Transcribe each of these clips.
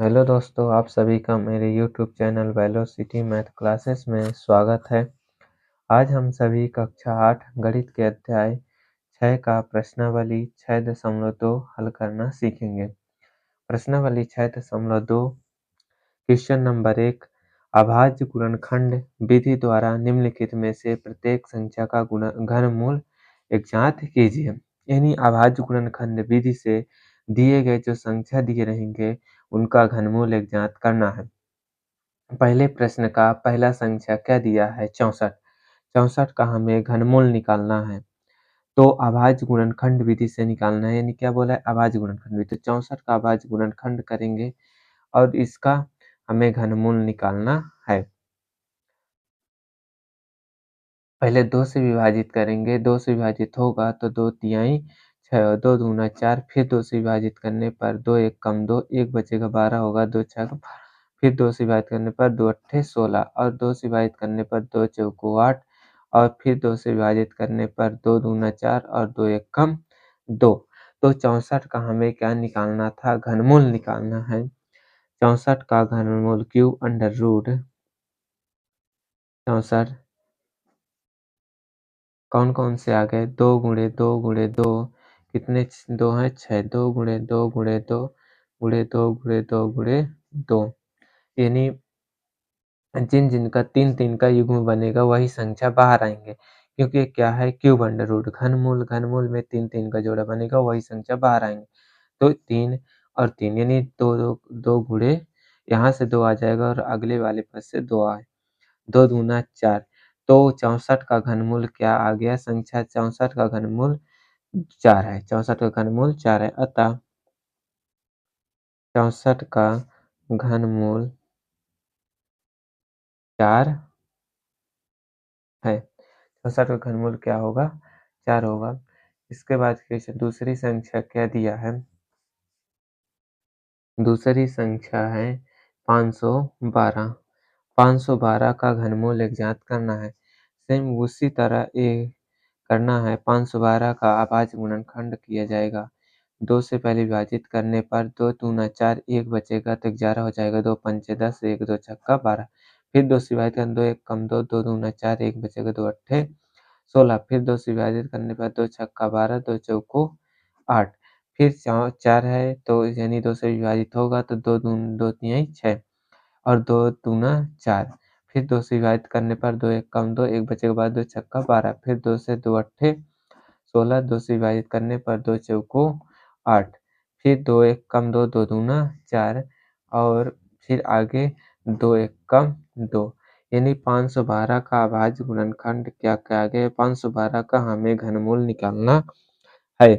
Hello दोस्तों, आप सभी का मेरे YouTube channel velocity math classes में स्वागत है। आज हम सभी कक्षा 8 गणित के अध्याय 6 का प्रश्नावली 6.2 हल करना सीखेंगे। प्रश्नावली 6.2 क्वेश्चन नंबर 1, अभाज्य गुणनखंड विधि द्वारा निम्नलिखित में से प्रत्येक संख्या का घनमूल ज्ञात कीजिए। यानी अभाज्य गुणनखंड विधि से दिए गए जो संख्या दिए रहेंगे उनका घनमूल ज्ञात करना है। पहले प्रश्न का पहला संख्या क्या दिया है? 64। 64 का हमें घनमूल निकालना है, तो अभाज्य गुणनखंड विधि से निकालना है। यानी क्या बोला है? अभाज्य गुणनखंड विधि। तो 64 का अभाज्य गुणनखंड करेंगे और इसका हमें घनमूल निकालना है। पहले 2 से विभाजित करेंगे, 2 से विभाजित होगा तो 2 तिहाई 6 और 2 दूना 4, फिर 2 से विभाजित करने पर 2 1 कम 2, 1 बचेगा 12 होगा, 2 6 12, फिर 2 से विभाजित करने पर 2 अट्ठे 16 और 2 से विभाजित करने पर 2 चौको 8 और फिर 2 से विभाजित करने पर 2 दूना 4 और 2 1 कम 2। तो 64 का हमें क्या निकालना था? घनमूल निकालना है। 64 का घनमूल क्यूब अंडर रूट 64 कौन-कौन से आ गए? 2 गुणे 2 गुणे 2 कितने 2 हैं? 6। 2 गुणे 2 गुणे 2 गुणे 2 गुणे 2 गुणे 2 यानी जिनका 3-3 का युग्म बनेगा वही संख्या बाहर आएंगे, क्योंकि ये क्या है? Cube under root. घनमूल में 3-3 का जोड़ा बनेगा वही संख्या बाहर आएंगे। तो 3 और 3 यानी 2 गुणे यहाँ से 2 आ जाएगा और अगले वाले पद से 2 आए, 2 दूना 4। तो 64 का घनमूल क्या आ गया? संख्या 64 का घनमूल 4 है। 64 का घनमूल 4 है, अतः 64 का घनमूल 4 है। 64 का घनमूल क्या होगा? 4 होगा। इसके बाद क्वेश्चन दूसरी संख्या क्या दिया है? दूसरी संख्या है 512। 512 का घनमूल ज्ञात करना है। सेम उसी तरह ये करना है। 512 का अभाज्य गुणनखंड किया जाएगा। 2 से पहले विभाजित करने पर 2 दूना 4, 1 बचेगा तो 11 हो जाएगा, 2 पंचे 10, 1 2 छक्का 12। फिर 2 से विभाजित करने 2 1 कम 2, 2 दूना 4, 1 बचेगा, 2 अट्ठे 16। फिर 2 से विभाजित करने पर 2 छक्का 12, 2 चौको 8। फिर 4 है तो यानी 2 से विभाजित होगा तो 2 तिहाई 6 और 2 दूना 4। फिर 2 से विभाजित करने पर 2 1 कम 2, 1 बचेगा बाद 2 छक्का 12। फिर 2 से 2 अट्ठे 16, 2 से विभाजित करने पर 2 चौको 8। फिर 2 1 कम 2, 2 दूना 4 और फिर आगे 2 1 कम 2 यानी 512 का अभाज्य गुणनखंड क्या आ गया? 512 का हमें घनमूल निकालना है।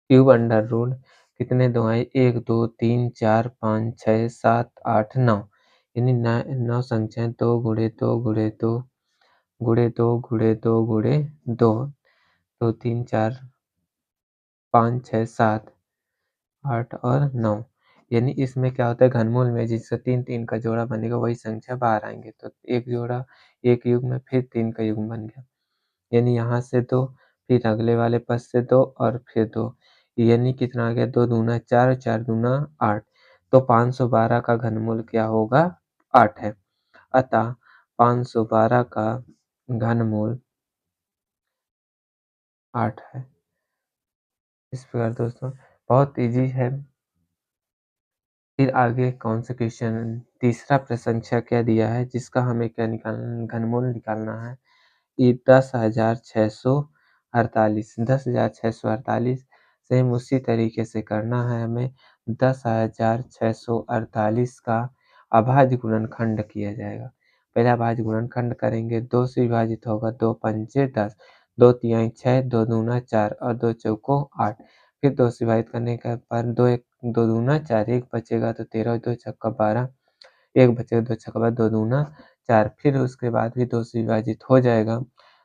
क्यूब अंडर रूट कितने 2 आए? 1 2 3 4 5 6 7 8 9 यानी 9 संख्याएं 2 गुणे 2 गुणे 2 गुणे 2 गुणे 2 गुणे 2 2 3 4 5 6 7 8 और 9 यानी इसमें क्या होता है? घनमूल में जिससे 3-3 का जोड़ा बनेगा वही संख्या बाहर आएंगे। तो एक जोड़ा एक युग्म में फिर 3 का युग्म बन गया, यानी यहाँ से 2 फिर अगले वाले पद से 2 और फिर 2 यानी कितना आ गया? 2 दूना 4, 4 दूना 8। तो 512 का घनमूल क्या होगा? 8 है। अतः 512 का घनमूल 8 है। इस प्रकार दोस्तों बहुत इजी है। फिर आगे कौन सा क्वेश्चन? तीसरा प्रश्न संख्या क्या दिया है जिसका हमें क्या निकालना? घनमूल निकालना है। ये 10,648 10,648 सेम उसी तरीके से करना है हमें। 10,648 का अभाज्य गुणनखंड किया जाएगा। पहले अभाज्य गुणनखंड करेंगे, 2 से विभाजित होगा, 2 पंचे 10, 2 तिहाई 6, 2 दूना 4 और 2 चौको 8। फिर 2 से विभाजित करने के पर 2 1 2 दूना 4, 1 बचेगा तो 13, 2 छक्का 12, 1 बचेगा 2 छक्का 12, 2 दूना 4। फिर उसके बाद भी 2 से विभाजित हो जाएगा,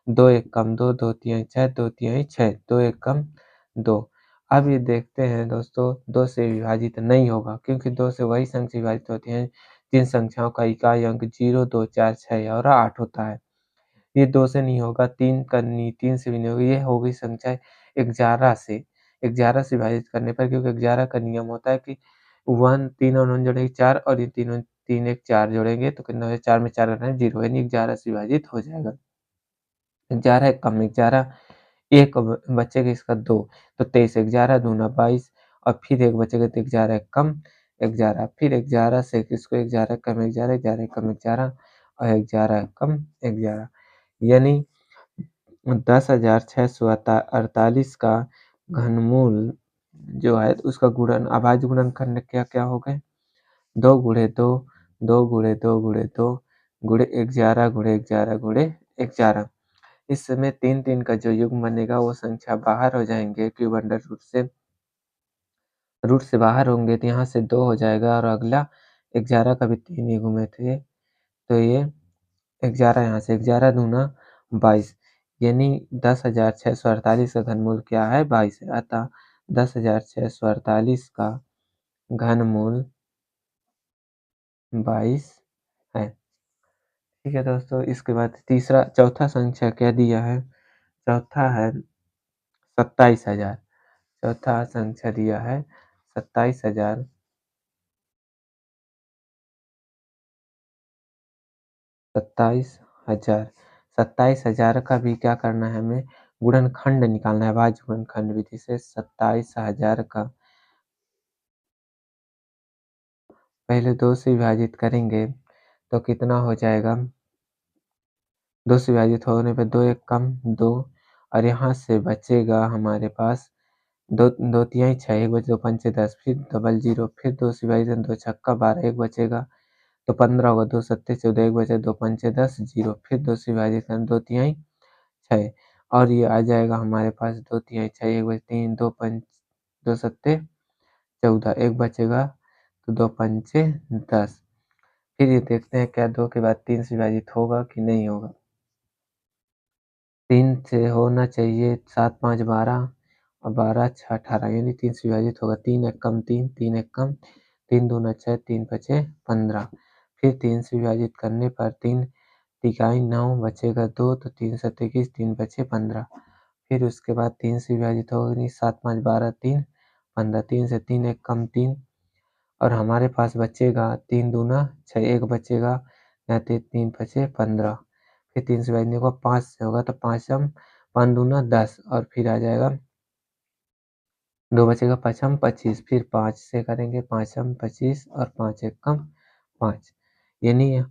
2 1 कम 2, 2 तिहाई 6, 2 तिहाई 6, 2 1 कम 2। अब ये देखते हैं दोस्तों 2 से विभाजित नहीं होगा, क्योंकि 2 से वही संख्या विभाजित होती हैं जिन संख्याओं का इकाई अंक 0, 2, 4, 6 और 8 होता है। ये 2 से नहीं होगा, 3 से भी नहीं होगी, ये होगी संख्या 11 से। 11 से विभाजित करने पर, क्योंकि 11 का नियम होता है कि 1 3 और 1 जोड़ेंगे 4 और ये तीनों 3 1 4 जोड़ेंगे तो कितना हो जाएगा 4 में 4 घटाएँ 0 यानी 11 से विभाजित हो जाएगा। 11 एक कम 11 एक बचेगा इसका 2 तो 23 11 दूना 22 और फिर एक बचेगा तो 11 एक कम 11 फिर 11 से इसको 11 कम 11 11 कम 11 और 11 कम 11 यानी 10,648 का घनमूल जो है उसका गुणन अभाज्य गुणनखंड क्या-क्या हो गए 2 गुणे 2 2 गुणे 2 गुणे 2 गुणे 11 गुणे 11 गुणे 11 इस समय 3 का जो युग्म बनेगा वो संख्या बाहर हो जाएंगे क्यूब अंडर रूट से बाहर होंगे तो यहाँ से 2 हो जाएगा और अगला 11 का भी 3 युग्म थे तो ये 11 यहाँ से 11 दूना 22 यानी 10,648 का घनमूल क्या है 22 है अतः 10,648 का घनमूल 22 है। ठीक है दोस्तों इसके बाद चौथा संख्या क्या दिया है चौथा है 27,000 चौथा संख्या दिया है 27,000 27,000 27,000 का भी क्या करना है हमें गुणनखंड निकालना है अभाज्य गुणनखंड विधि से 27,000 का पहले 2 से विभाजित करेंगे तो कितना हो जाएगा 2 से विभाजित होने पे 2 एक कम 2 और यहाँ से बचेगा हमारे पास दो दो तिहाई 6 एक बचे 2 पंचे 10 फिर डबल 0 फिर 2 से विभाजित 2 छक्का 12 एक बचेगा तो 15 होगा 2 सत्ते 14 एक बचे 2 पंचे 10 0 फिर 2 से विभाजित करें 2 तिहाई 6 और ये आ जाएगा हमारे पास 2 तिहाई 6 एक बचे 3 2 सत्ते 14 एक बचेगा तो 2 पंचे 10 फिर ये देखते हैं क्या 2 के बाद 3 से विभाजित होगा कि नहीं होगा 3 से होना चाहिए 7 5 12 और 12 6 18 यानी 3 से विभाजित होगा 3 एक कम 3 3 एक कम 3 दूना 6 3 पचे 15 फिर 3 से विभाजित करने पर 3 तिहाई 9 बचेगा 2 तो 3 सत्ते 21 3 बचे 15 फिर उसके बाद 3 से विभाजित होगा नहीं 7 5 12 3 15 3 से 3 एक कम 3 और हमारे पास बचेगा 3 दूना 6 एक बचेगा यहाँ 3 बचे 15 फिर 3 से भागने को 5 से होगा तो 5 दूना 10 और फिर आ जाएगा 2 बचेगा 5 25 फिर 5 से करेंगे 5 25 और 5 एक कम 5 यानी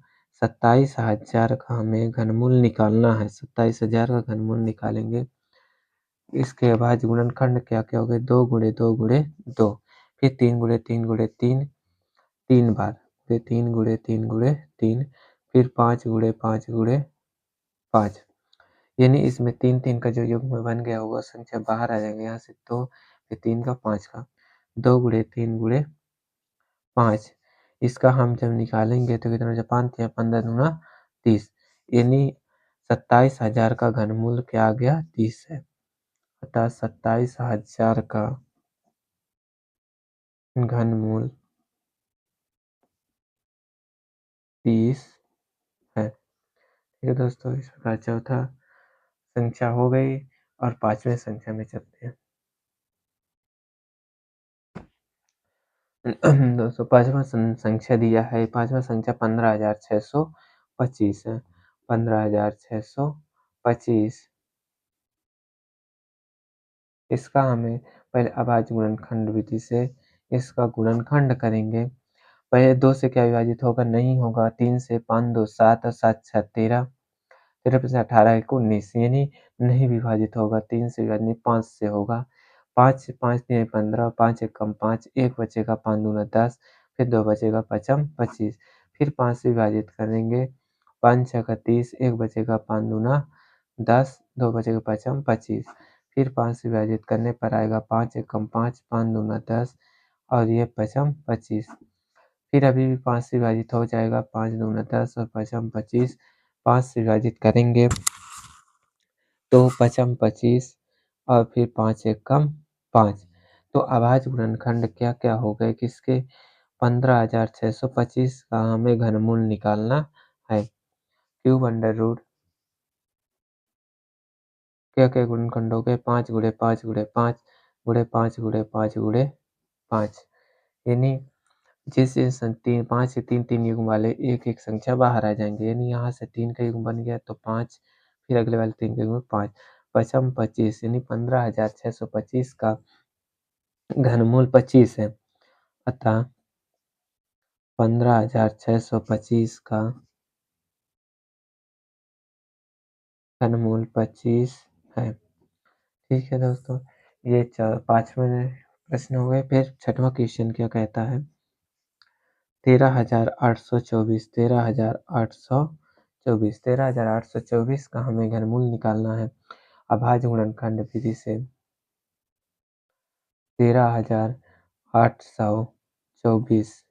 27,000 का हमें घनमूल निकालना है 27,000 का घनमूल निकालेंगे इसके अभाज्य गुणनखंड क्या क्या हो गए 2 गुणे 2 गुणे 2 फिर 3 गुणे 3 गुणे 3 3 बार फिर 3 गुणे 3 गुणे 3 फिर 5 गुणे 5 गुणे 5 यानी इसमें 3 का जो युग्म बन गया होगा संख्या बाहर आ जाएंगे यहाँ से 2 फिर 3 का 5 का 2 गुणे 3 गुणे 5 इसका हम जब निकालेंगे तो कितना हो जाए 5 या 15 दूना 30 यानी 27,000 का घनमूल क्या आ गया 30 है अतः 27,000 का घनमूल 30 है। ठीक है दोस्तों इस प्रकार चौथा संख्या हो गई और 5वें संख्या में चलते हैं। दोस्तों 5वां संख्या दिया है 5वां संख्या 15,625 है 15,625 इसका हमें पहले अभाज्य गुणनखंड विधि से इसका गुणनखंड करेंगे पहले 2 से क्या विभाजित होगा नहीं होगा 3 से 5 2 7 और 7 6 13 13 पे से 18 एक 19 यानी नहीं विभाजित होगा 3 से विभाजित नहीं 5 से होगा 5 से 5 3 15 5 एक कम 5 एक बचेगा 5 दूना 10 फिर 2 बचेगा 5 25 फिर 5 से विभाजित करेंगे 5 6 का 30 एक बचेगा 5 दूना 10 2 बचेगा 5 25 फिर 5 से विभाजित करने पर आएगा 5 एक कम 5 5 दूना 10 और ये 5 25 फिर अभी भी 5 से विभाजित हो जाएगा 5 दूना 10 और 5 25 5 से विभाजित करेंगे तो 5 25 और फिर 5 एक कम 5 तो अभाज्य गुणनखंड क्या क्या हो गए किसके 15,625 का हमें घनमूल निकालना है क्यूब अंडर रूट क्या क्या गुणनखंड हो गए 5 गुणे 5 गुणे 5 गुणे 5 गुणे 5 गुणे 5 यानी जिससे 5 से 3 युग्म वाले एक संख्या बाहर आ जाएँगे, यानी यहाँ से 3 का युग्म बन गया तो 5, फिर अगले वाले 3 का युग्म 5, पचम 25 यानी 15,625 का घनमूल 25 है, अतः 15,625 का घनमूल 25 है। ठीक है दोस्तों, ये 5वें प्रश्न हो गए। फिर 6वां क्वेश्चन क्या कहता है? 13,824 13,824 का हमें घनमूल निकालना है अभाज्य गुणनखंड विधि से। 13,824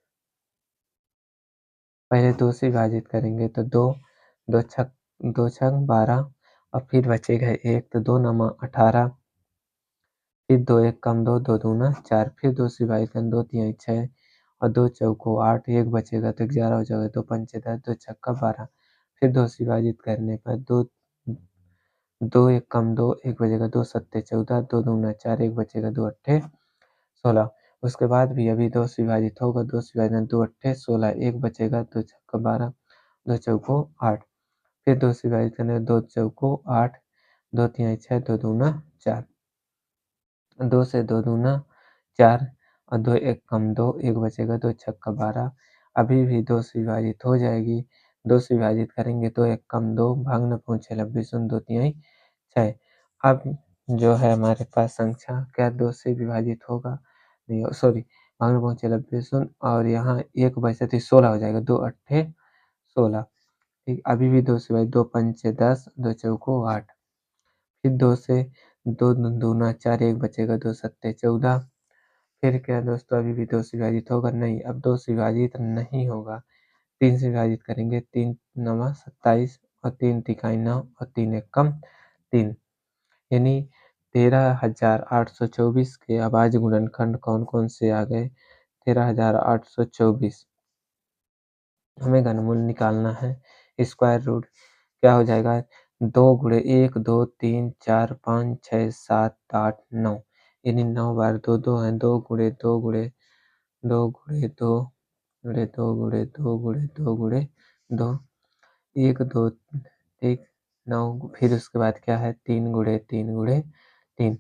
पहले 2 से विभाजित करेंगे तो 2, 2 छक 12 और फिर बचेगा 1 तो 2 नमा 18, फिर 2 1 कम 2, 2 दूना 4, फिर 2 से विभाजित करें 2 तिहाई 6 और 2 चौको 8, 1 बचेगा तो 11 हो जाएगा, 2 पंचे 10, 2 छक्का 12, फिर 2 से विभाजित करने पर 2 2 1 कम 2, 1 बचेगा, 2 सत्ते 14, 2 दूना 4, 1 बचेगा, 2 अट्ठे 16। उसके बाद भी अभी 2 से विभाजित होगा, 2 से विभाजित 2 अट्ठे 16, 1 बचेगा, 2 छक्का 12, 2 चौको 8, फिर 2 से विभाजित करने 2 चौको 8, 2 तिहाई 6, 2 दूना 4, 2 से 2 दूना 4 और 2 1 कम 2, 1 बचेगा, 2 छक्का 12, अभी भी 2 से विभाजित हो जाएगी, 2 से विभाजित करेंगे 2 1 कम 2, भाग न पहुँचे 90 शून्य 2 तिहाई 6। अब जो है हमारे पास संख्या क्या 2 से विभाजित होगा, नहीं सॉरी, भाग न पहुँचे 90 शून्य और यहाँ 1 बचा तो 16 हो जाएगा, 2 अट्ठे 16। ठीक, अभी भी 2 से विभाजित, 2 पंचे 10, 2 चौको 8, फिर 2 से 2 दूना 4, 1 बचेगा, 2 सत्ते 14, फिर क्या दोस्तों अभी भी 2 से विभाजित होगा? नहीं, अब 2 से विभाजित नहीं होगा, 3 से विभाजित करेंगे, 3 नवा 27 और 3 तिहाई 9 और 3 एक कम 3, यानी 13,824 के अभाज्य गुणनखंड कौन-कौन से आ गए? 13,824 हमें घनमूल निकालना है, स्क्वायर रूट क्या हो जाएगा? 2 गुणे 1, 2, 3, 4, 5, 6, 7, 8, 9 यानी 9 बार 2, 2 है, 2 गुणे 2 गुणे 2 गुणे 2 गुणे 2 गुणे 2 गुणे 2 गुणे 2, 1, 2 ठीक 9, फिर उसके बाद क्या है? 3 गुणे 3 गुणे 3,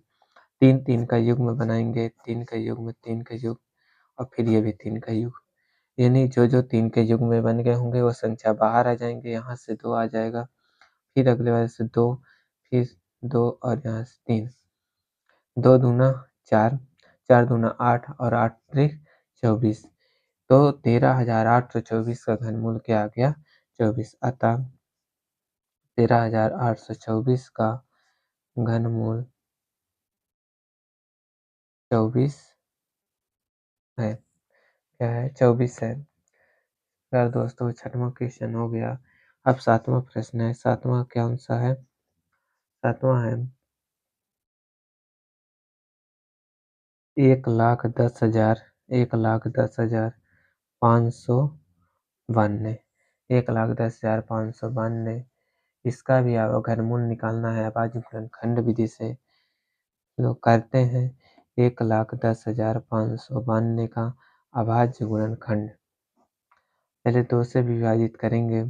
3 3 का युग्म बनाएंगे, 3 का युग्म 3 का युग्म और फिर ये भी 3 का युग्म, यानी जो 3 के युग्म में बन गए होंगे वो संख्या बाहर आ जाएंगे, यहाँ से 2 आ जाएगा, फिर अगले वाले से 2, फिर 2 और यहाँ से 3, 2 दूना 4, 4 दूना 8 और 8 त्रिक 24, तो 13,824 का घनमूल क्या आ गया? 24, अतः 13,824 का घनमूल 24 है। क्या है? 24 है। यार दोस्तों 6वां क्वेश्चन हो गया। अब 7वां प्रश्न है। 7वां कौन सा है? 7वां है 1,10,000 1,10,592 1,10,592 इसका भी घनमूल निकालना है अभाज्य गुणनखंड विधि से। तो करते हैं 1,10,592 का अभाज्य गुणनखंड। पहले 2 से विभाजित करेंगे,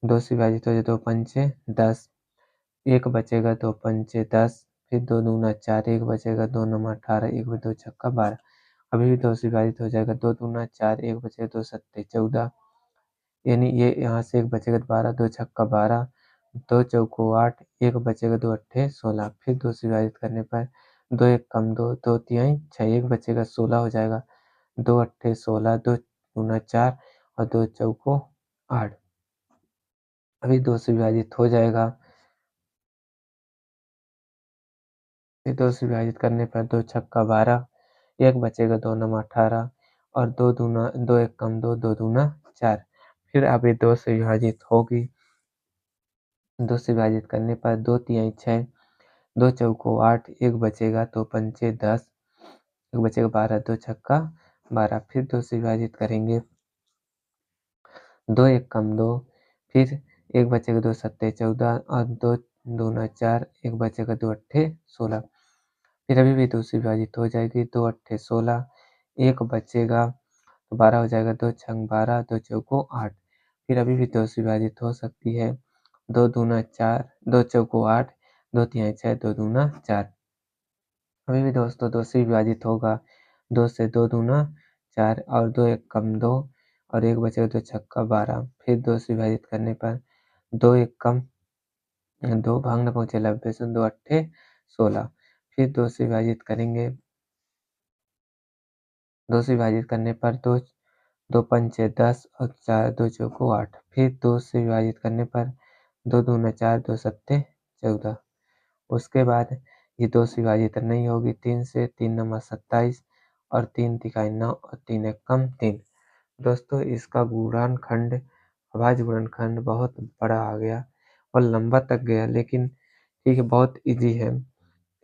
2 से विभाजित हो जाए 2 पंचे 10, 1 बचेगा 2 पंचे 10, फिर 2 दूना 4, 1 बचेगा 2 नौमा 18, 1 2 छक्का 12, अभी भी 2 से विभाजित हो जाएगा, 2 दूना 4, 1 बचेगा 2 सत्ते 14, यानी ये यहाँ से 1 बचेगा 12, 2 छक्का 12, 2 चौको 8, 1 बचेगा 2 अट्ठे 16, फिर 2 से विभाजित करने पर 2 1 कम 2, 2 तिहाई 6, 1 बचेगा 16 हो जाएगा, 2 अट्ठे 16, 2 दूना 4 और 2 चौको 8, अभी 2 से विभाजित हो जाएगा, फिर 2 से विभाजित करने पर 2 छक्का 12, 1 बचेगा 2 नौमा 18 और 2 दूना 2 1 कम 2, 2 दूना 4, फिर अभी 2 से विभाजित होगी, 2 से विभाजित करने पर 2 तिहाई 6, 2 चौको 8, 1 बचेगा 2 पंचे 10, 1 बचेगा 12, 2 छक्का 12, फिर 2 से विभाजित करेंगे, 2 1 कम 2, फिर 1 बचेगा 2 सत्ते 14 और 2 दूना 4, 1 बचेगा 2 अट्ठे 16, फिर अभी भी 2 से विभाजित हो जाएगी, 2 अट्ठे 16, 1 बचेगा तो 12 हो जाएगा, 2 छंग 12, 2 चौको 8। फिर अभी भी 2 से विभाजित हो सकती है, 2 दूना 4, 2 चौको 8, 2 तिहाई 6, 2 दूना 4। अभी भी दोस्तों 2 से विभाजित होगा, 2 से 2 दूना 4 और 2 एक कम 2 और 1 बचेगा, 2 छक्का 12। फिर 2 से विभाजित करने पर 2 एक कम 2 भाग न पहुँचे 90 से 2 अट्ठे 16। फिर 2 से विभाजित करेंगे, 2 से विभाजित करने पर 2 2 पंचे 10 और 4 2 चौको 8। फिर 2 से विभाजित करने पर 2 दूना 4, 2 सत्ते 14। उसके बाद ये 2 से विभाजित नहीं होगी, 3 से 3 नंबर 27 और 3 तिहाई 9 और 3 एक कम 3। दोस्तों इसका गुणनखंड अभाज्य गुणनखंड बहुत बड़ा आ गया और लंबा तक गया, लेकिन ठीक है, बहुत इजी है।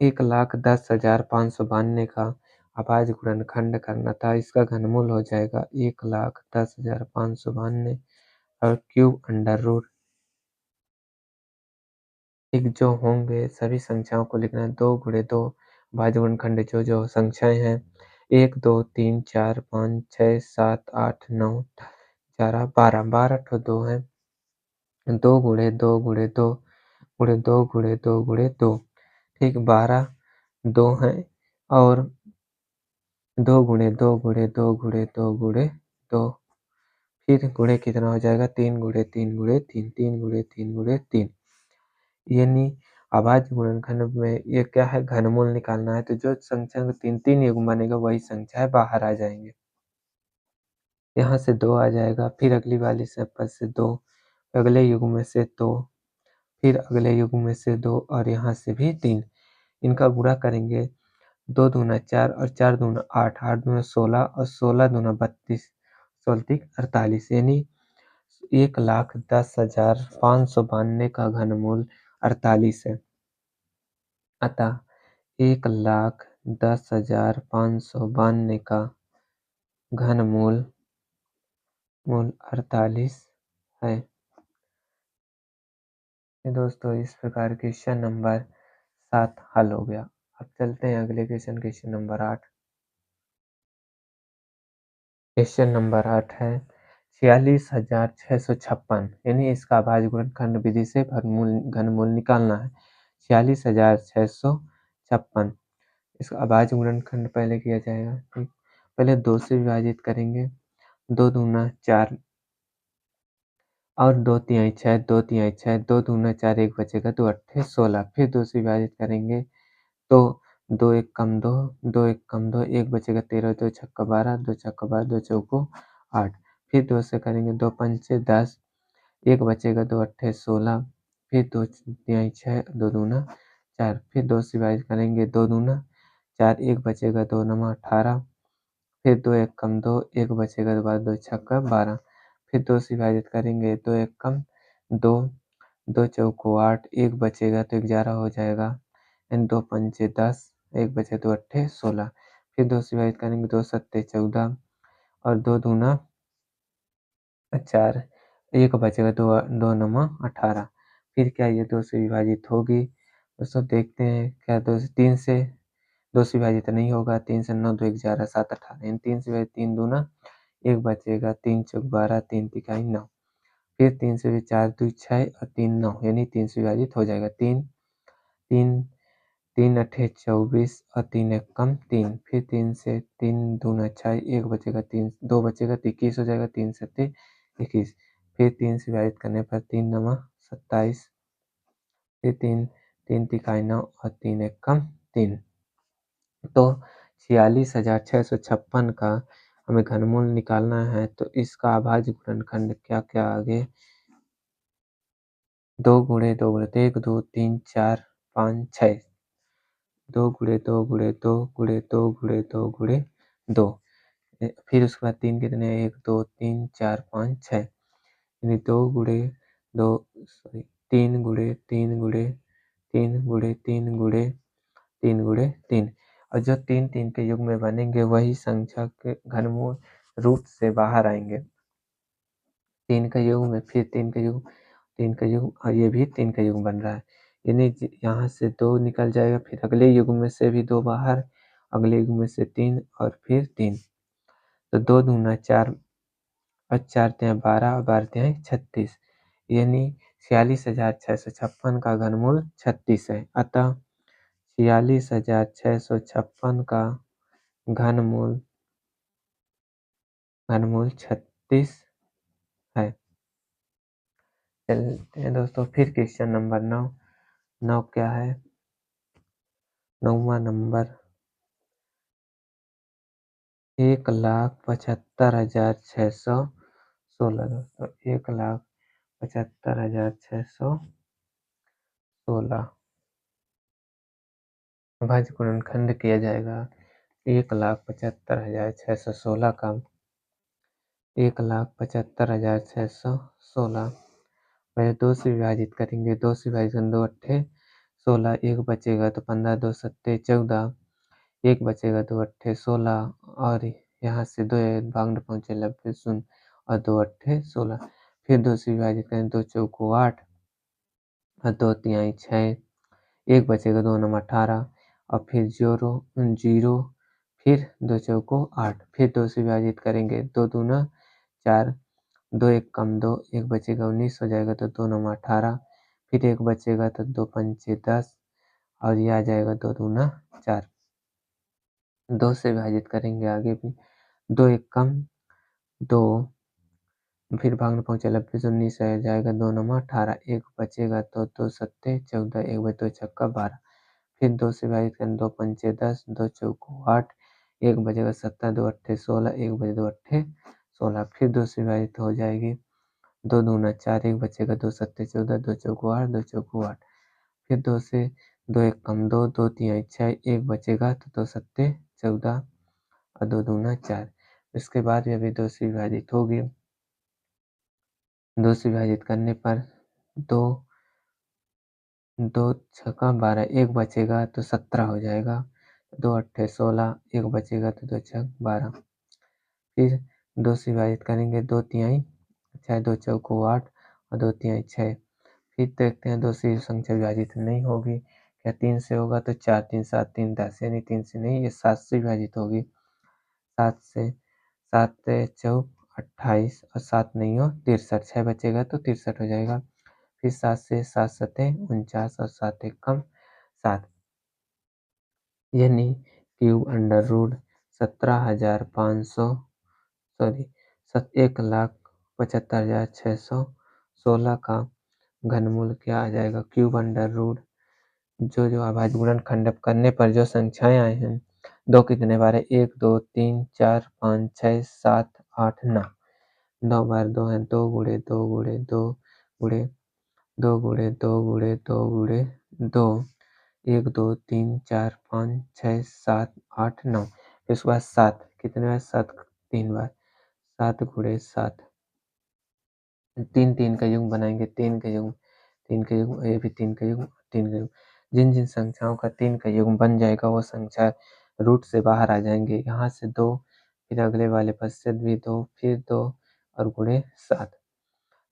1,10,592 का अभाज्य गुणनखंड करना था। इसका घनमूल हो जाएगा 1,10,592 और क्यूब अंडर रूट एक जो होंगे सभी संख्याओं को लिखना है। 2 गुणे 2 अभाज्य गुणनखंड जो संख्याएं हैं 1 2 3 4 5 6 7 8 9 11 12 12 ठो 2 है। 2 गुणे 2 गुणे 2 गुणे 2 गुणे 2 गुणे 2 ठीक 12 2 हैं और 2 गुणे 2 गुणे 2 गुणे 2 गुणे 2 फिर गुणे कितना हो जाएगा 3 गुणे 3 गुणे 3 3 गुणे 3 गुणे 3 यानी अभाज्य गुणनखंड में ये क्या है घनमूल निकालना है, तो जो संख्या का 3 युग्म बनेगा वही संख्या है बाहर आ जाएंगे। यहाँ से 2 आ जाएगा, फिर अगली वाली से पर से 2, अगले युग्म में से 2, फिर अगले युग्म में से 2 और यहाँ से भी 3। इनका गुणा करेंगे, 2 दूना 4 और 4 दूना 8, 8 दूना 16 और 16 दूना 32, 16 48 यानी 1,10,592 का घनमूल 48 है। अतः 1,10,592 का घनमूल 48 है। दोस्तों इस प्रकार क्वेश्चन नंबर 7 हल हो गया। अब चलते हैं अगले question, question number 8। Question number 8 है 46,656 यानी इसका अभाज्य गुणनखंड विधि से घनमूल निकालना है। 46,656 इसका अभाज्य गुणनखंड पहले किया जाएगा। ठीक, पहले 2 से विभाजित करेंगे, 2 दूना 4 और 2 तिहाई 6, 2 तिहाई 6, 2 दूना 4 1 बचेगा, 2 अट्ठे 16। फिर 2 से विभाजित करेंगे तो 2 एक कम 2, 2 एक कम 2, 1 बचेगा 13, 2 छक्का 12, 2 छक्का 12, 2 चौको 8। फिर 2 से करेंगे, 2 पंचे 10, 1 बचेगा, 2 अट्ठे 16, फिर 2 तिहाई 6, 2 दूना 4, फिर 2 से विभाजित करेंगे, 2 दूना 4, 1 बचेगा, 2 नमा 18, फिर 2 एक कम 2, 1 बचेगा, दोबारा 2 छक्का 12, फिर 2 से विभाजित करेंगे, 2 एक कम 2, 2 चौको 8, 1 बचेगा तो 11 हो जाएगा, यानी 2 पंचे 10, 1 बचे 2 अट्ठे 16। फिर 2 से विभाजित करेंगे, 2 सत्ते 14 और 2 दूना 4, 1 बचेगा, 2 2 नमा 18। फिर क्या ये 2 से विभाजित होगी? दोस्तों देखते हैं क्या 2 से 3 से 2 से विभाजित नहीं होगा, 3 से 9 2 11 7 18 यानी 3 से विभाजित 3 दूना 1 बचेगा, 3 चौक 12, 3 तिहाई 9। फिर 3 से भी 4 2 6 और 3 9 यानी 3 से विभाजित हो जाएगा, 3 3 3 अट्ठे 24 और 3 एक कम 3। फिर 3 से 3 दूना 6, 1 बचेगा, 3 2 बचेगा तो 21 हो जाएगा, 3 सत्ते 21। फिर 3 से विभाजित करने पर 3 नमा 27, फिर 3 3 तिहाई 9 और 3 एक कम 3। तो 46,656 का हमें घनमूल निकालना है, तो इसका अभाज्य गुणनखंड क्या क्या आगे 2 गुणे 2 गुणे तो 1 2 3 4 5 6, 2 गुणे 2 गुणे 2 गुणे 2 गुणे 2 गुणे 2। फिर उसके बाद 3 कितने 1 2 3 4 5 6 यानी 2 गुणे 2 सॉरी 3 गुणे 3 गुणे 3 गुणे 3 गुणे 3 गुणे 3 और जो 3 3 के युग में बनेंगे वही संख्या के घनमूल रूट से बाहर आएंगे। 3 का युग में फिर 3 का युग 3 का युग और ये भी 3 का युग बन रहा है, यानी यहाँ से 2 निकल जाएगा, फिर अगले युग में से भी 2 बाहर, अगले युग में से 3 और फिर 3। तो 2 दूना 4 और 4 तिहाई 12 और 12 तिहाई 36, यानी 46,656 का घनमूल 36 है। अतः 46,656 का घनमूल 36 है। चलते हैं दोस्तों फिर क्वेश्चन नंबर 9। 9 क्या है? 9वां नंबर 1,75,616 दोस्तों, 1,75,616 अभाज्य गुणनखंड किया जाएगा 1,75,616 का 1,75,616 पहले 2 से विभाजित करेंगे। 2 से विभाजित 2 अट्ठे 16, 1 बचेगा तो 15, 2 सत्ते 14, 1 बचेगा 2 अट्ठे 16 और यहाँ से 2 भाग न पहुँचे 90 शून्य और 2 अट्ठे 16। फिर 2 से विभाजित करें 2 चौको 8 और 2 तिहाई 6, 1 बचेगा 2 नम 18 और फिर जीरो फिर 2 चौको 8, फिर 2 से विभाजित करेंगे 2 दूना 4, 2 एक कम 2, 1 बचेगा 19 हो जाएगा तो 2 नम 18, फिर 1 बचेगा तो 2 पंचे 10 और ये आ जाएगा 2 दूना 4। 2 से विभाजित करेंगे आगे भी 2 एक कम 2, फिर भाग में पहुंचे 90 19 रह जाएगा 2 नम 18, 1 बचेगा तो 2 सत्ते 14, 1 बचे 2 छक्का 12, फिर 2 से विभाजित करें 2 पंचे 10, 2 चौको 8, 1 बचेगा 17, 2 अट्ठे 16, 1 बचे 2 अट्ठे 16, फिर 2 से विभाजित हो जाएगी 2 दूना 4, 1 बचेगा 2 सत्ते 14, 2 चौको 8, 2 चौको 8, फिर 2 से 2 एक कम 2, 2 तिहाई 6, 1 बचेगा तो 2 सत्ते 14 और 2 दूना 4। इसके बाद यह भी 2 से विभाजित होगी। 2 से विभाजित करने पर 2 छक्का 12, 1 बचेगा तो 17 हो जाएगा, 2 अट्ठे 16, 1 बचेगा तो 2 छक 12, फिर 2 से विभाजित करेंगे 2 तिहाई 6, 2 चौको 8 और 2 तिहाई 6, फिर देखते हैं 2 से संख्या विभाजित नहीं होगी, क्या 3 से होगा तो 4 3 7 3 10, यानी 3 से नहीं, ये 7 से विभाजित होगी। 7 से 7 चौक 28 और 7 नहीं हो 63, 6 बचेगा तो 63 हो जाएगा, फिर 7 से 7 सते 49 और 7 एक कम 7, यानी क्यूब अंडर रूट 17,500 सॉरी 1,75,616 का घनमूल क्या आ जाएगा? क्यूब अंडर रूट जो अभाज्य गुणनखंड करने पर जो संख्याएं आए हैं 2 कितने बार है 1 2 3 4 5 6 7 8 9, 9 बार 2 है 2 गुणे 2 गुणे 2 गुणे 2 गुणे 2 गुणे 2 गुणे 2, 1 2 3 4 5 6 7 8 9, फिर उसके बाद 7 कितने बार 7 3 बार 7 गुणे 7, 3 3 का युग्म बनाएंगे 3 का युग्म ये भी 3 का युग्म 3 का युग्म, जिन जिन संख्याओं का 3 का युग्म बन जाएगा वो संख्या रूट से बाहर आ जाएंगे। यहाँ से 2 फिर अगले वाले पश्चात भी 2 फिर 2 और गुणे 7,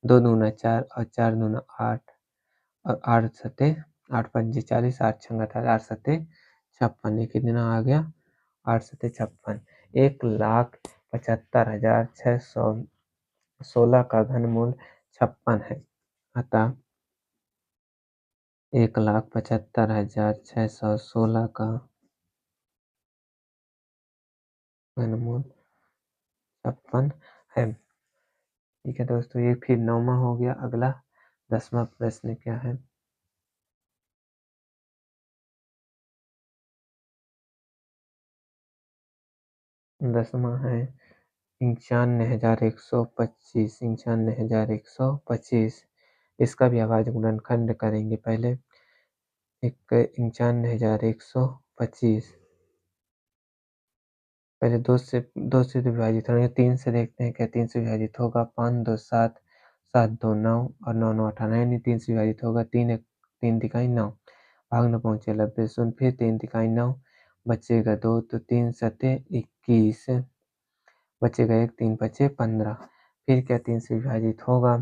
2 दूना 4 और 4 दूना 8 और 8 सते 8 पंजे 40, 8 छंग 18, 8 सते 56, ये कितना आ गया 8 सते 56, 1,75,616 का घनमूल 56 है। अतः 1,75,616 का घनमूल 56 है। ठीक है दोस्तों, ये फिर 9वां हो गया। अगला 10वां प्रश्न क्या है? 10वां है 95,125, 95,125, इसका भी अभाज्य गुणनखंड करेंगे। पहले 95,125 पहले 2 से विभाजित होंगे, 3 से देखते हैं क्या 3 से विभाजित होगा। 5 2 7, 7 2 9 और 9 9 18, यानी 3 से विभाजित होगा। 3 एक 3 तिहाई 9, भाग न पहुँचे 90 शून्य, फिर 3 तिहाई 9 बचेगा 2 तो 3 सते 21, बचेगा 1 3 बचे 15, फिर क्या 3 से विभाजित होगा।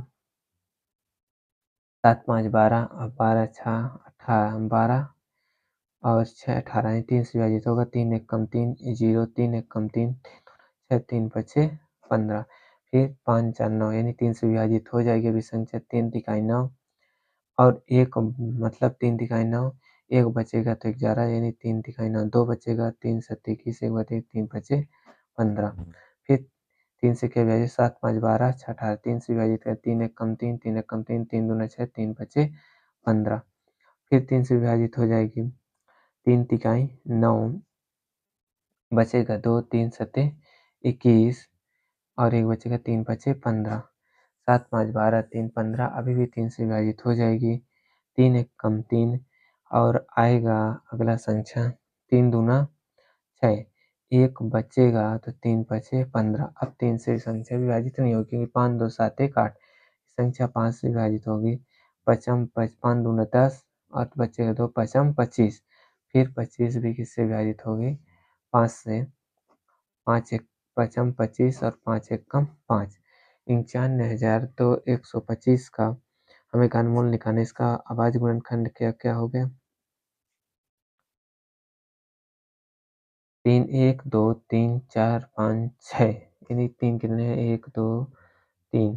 7 5 12 और 12 6 18, 12 और 6 18, 3 से विभाजित होगा। 3 एक कम 3 0, 3 एक कम 3 6 3 पचे 15 फिर 5 4 9 यानी 3 से विभाजित हो जाएगी अभी संख्या 3 तिहाई 9 और 1 मतलब 3 तिहाई 9 1 बचेगा तो 11 यानी 3 तिहाई 9 2 बचेगा 3 7 21 1 बटे 3 पचे 15 फिर 3 से क्या विभाजित 7 5 12 6 18 3 से विभाजित कर 3 1 कम 3 3 1 कम 3 3 दूना 6 3 पचे 15 फिर 3 से विभाजित हो जाएगी 3 तिहाई 9 बचेगा 2 3 सत्ते 21 और 1 बचेगा 3 पचे 15 7 5 12 3 15 अभी भी 3 से विभाजित हो जाएगी 3 1 कम 3 और आएगा अगला संख्या 3 दूना 6 1 बचेगा तो 3 पचे 15 अब 3 से संख्या विभाजित नहीं होगी क्योंकि 5 2 7 1 8 संख्या 5 से विभाजित होगी पचम 5 दूना 10 और बचेगा 2 पचम 25 फिर 25 भी किससे विभाजित होगी 5 से 5 एक पचम 25 और 5 एक कम 5 95,000 तो 125 का हमें घनमूल निकालना है। इसका अभाज्य गुणनखंड क्या क्या हो गया 3 1 2 3 4 5 6 यानी 3 कितने हैं 1 2 3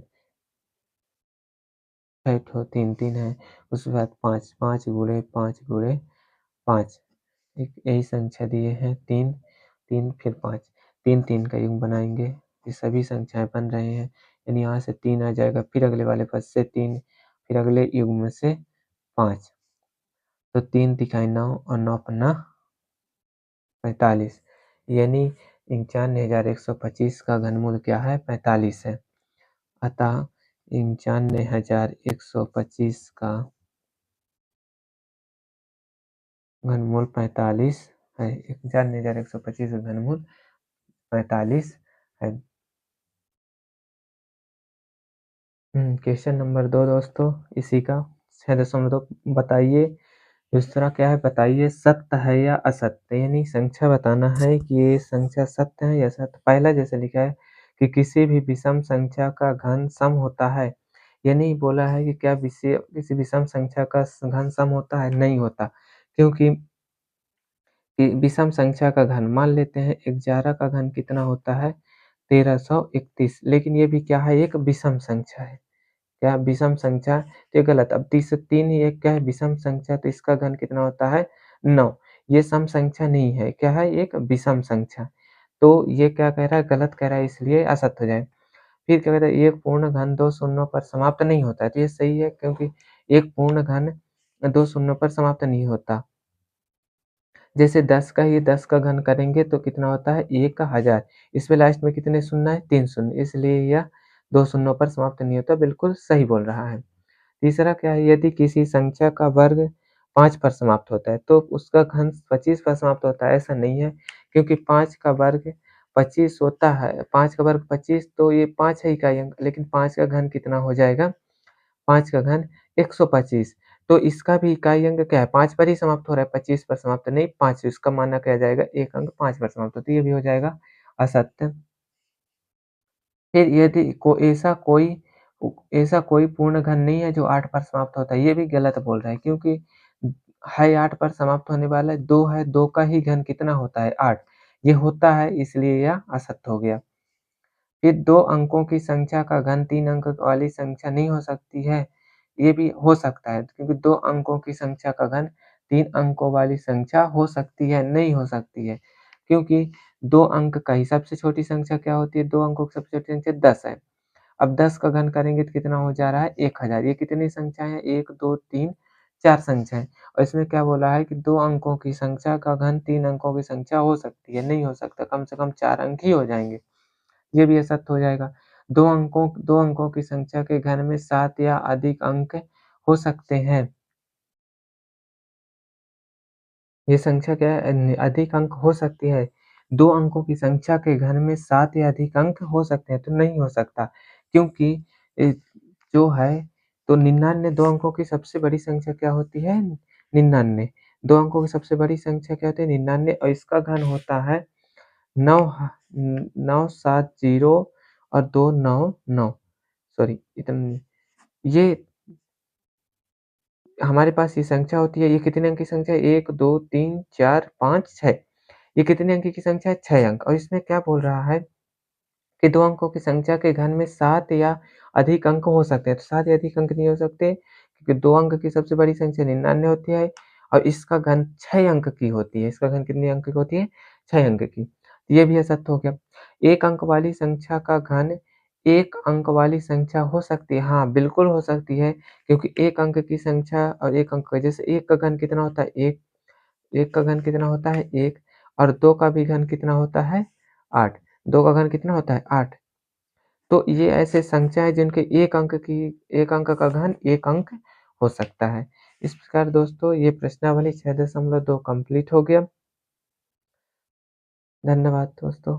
6 ठो 3 3 है उसके बाद 5 5 गुणे 5 गुणे 5 एक यही संख्या दिए हैं 3 3 फिर 5 3 3 का युग्म बनाएंगे ये सभी संख्याएं बन रहे हैं यानी यहाँ से 3 आ जाएगा फिर अगले वाले पद से 3 फिर अगले युग्म से 5 तो 3 तिहाई 9 और 9 पन्ना 45 यानी 95,125 का घनमूल क्या है 45 है अतः 95,125 का घनमूल 45 है 95,125 का घनमूल 45 है। क्वेश्चन नंबर 2 दोस्तों इसी का 6.2 बताइए दूसरा क्या है बताइए सत्य है या असत्य यानी संख्या बताना है कि ये संख्या सत्य है या असत्य पहला जैसे लिखा है कि किसी भी विषम संख्या का घन सम होता है यानी बोला है कि क्या किसी विषम संख्या का घन सम होता है नहीं होता क्योंकि कि विषम संख्या का घन मान लेते हैं 11 का घन कितना होता है 1331 लेकिन ये भी क्या है एक विषम संख्या है क्या विषम संख्या तो ये गलत अब 3 ही एक क्या है विषम संख्या तो इसका घन कितना होता है 9 ये सम संख्या नहीं है क्या है एक विषम संख्या तो ये क्या कह रहा है गलत कह रहा है इसलिए असत्य हो जाए फिर क्या कहता है एक पूर्ण घन दो शून्यों पर समाप्त नहीं होता है तो ये सही है क्योंकि एक पूर्ण घन दो शून्यों पर समाप्त नहीं होता जैसे 10 का ही 10 का घन करेंगे तो कितना होता है 1 का 1000 इसमें लास्ट में कितने शून्य है 3 शून्य इसलिए यह दो शून्यों पर समाप्त नहीं होता बिल्कुल सही बोल रहा है तीसरा क्या है यदि किसी संख्या का वर्ग 5 पर समाप्त होता है तो उसका घन 25 पर समाप्त होता है ऐसा नहीं है क्योंकि 5 का वर्ग 25 होता है 5 का वर्ग 25 तो ये 5 है इकाई अंक लेकिन 5 का घन कितना हो जाएगा 5 का घन 125 तो इसका भी इकाई अंक क्या है 5 पर ही समाप्त हो रहा है 25 पर समाप्त नहीं 5 इसका मानना क्या जाएगा एक अंक 5 पर समाप्त होता है ये भी हो जाएगा असत्य फिर यदि ऐसा कोई पूर्ण घन नहीं है जो 8 पर समाप्त होता है ये भी गलत बोल रहा है क्योंकि है 8 पर समाप्त होने वाला है 2 है 2 का ही घन कितना होता है 8 ये होता है इसलिए यह असत्य हो गया फिर 2 अंकों की संख्या का घन 3 अंक वाली संख्या नहीं हो सकती है, ये भी हो सकता है क्योंकि 2 अंकों की संख्या का घन 3 अंकों वाली संख्या हो सकती है, नहीं हो सकती है। क्योंकि 2 अंक का ही सबसे छोटी संख्या क्या होती है? 2 अंकों की सबसे छोटी संख्या 10 है। अब 10 का घन करेंगे तो कितना हो जा रहा है 1000 ये कितनी संख्याएँ हैं? 1, 2, 3, 4 संख्याएँ और इसमें क्या बोला है कि 2 अंकों की संख्या का घन 3 अंकों की संख्या हो सकती है, नहीं हो सकता, कम से कम 4 अंक ही हो जाएँगे। ये भी असत्य हो जाएगा। 2 अंकों की संख्या के घन में 7 या अधिक अंक हो सकते हैं। ये संख्या क्या है अधिक अंक हो सकती है। 2 अंकों की संख्या के घन में 7 या अधिक अंक हो सकते हैं, तो नहीं हो सकता क्योंकि ए, जो है तो 99 2 अंकों की सबसे बड़ी संख्या क्या होती है? 99 2 अंकों की सबसे बड़ी संख्या क्या होती है? 99 और इसका घन होता है 970 और 299 सॉरी इतन ये हमारे पास ये संख्या होती है, ये कितने अंक की संख्या है? 1, 2, 3, 4, 5, 6 ये कितने अंक की संख्या है? 6 अंक और इसमें क्या बोल रहा है? कि 2 अंकों की संख्या के घन में 7 या अधिक अंक हो सकते हैं। तो 7 या अधिक अंक नहीं हो सकते, क्योंकि 2 अंक की सबसे बड़ी संख्या 99 होती है और इसका घन 6 अंक की होती है। इसका घन कितने अंक की होती है? 6 अंक की। ये भी असत्य हो गया। 1 अंक वाली संख्या का घन 1 अंक वाली संख्या हो सकती है। हाँ, बिल्कुल हो सकती है, क्योंकि 1 अंक की संख्या और 1 अंक का जैसे 1 का घन कितना होता है? 1, 1 का घन कितना होता है? 1 और 2 का भी घन कितना होता है? 8। 2 का घन कितना होता है? 8। तो ये ऐसे संख्या हैं जिनके 1 अंक का घन 1 अंक हो सकता है। इस प्रकार दोस्तों ये प्रश्नावली 6.2 कंप्लीट हो गया। धन्यवाद दोस्तों।